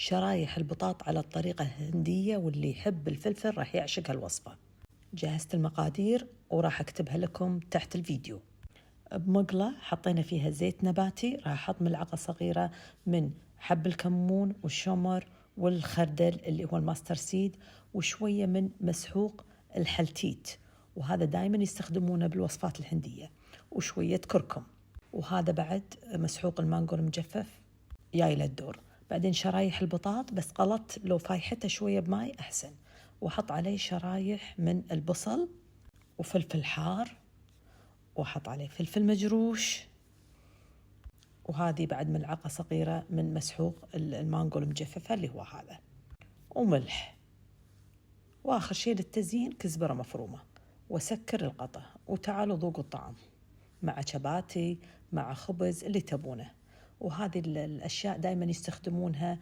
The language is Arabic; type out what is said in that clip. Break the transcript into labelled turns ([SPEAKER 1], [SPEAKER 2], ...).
[SPEAKER 1] شرايح البطاط على الطريقة الهندية، واللي يحب الفلفل راح يعشق هالوصفة. جهزت المقادير وراح أكتبها لكم تحت الفيديو. بمقلة حطينا فيها زيت نباتي، راح أحط ملعقة صغيرة من حب الكمون والشمر والخردل اللي هو الماستر سيد، وشوية من مسحوق الحلتيت، وهذا دايما يستخدمونه بالوصفات الهندية، وشوية كركم، وهذا بعد مسحوق المانجو المجفف جاي للدور. بعدين شرايح البطاط، بس قلط لو فايحته شوية بماي أحسن، وحط عليه شرايح من البصل وفلفل حار، وحط عليه فلفل مجروش، وهذه بعد ملعقة صغيرة من مسحوق المانجو المجففة اللي هو هذا، وملح، وآخر شيء للتزيين كزبرة مفرومة، وسكر القطع. وتعالوا ذوقوا الطعم مع شباتي، مع خبز اللي تبونه. وهذه الأشياء دائما يستخدمونها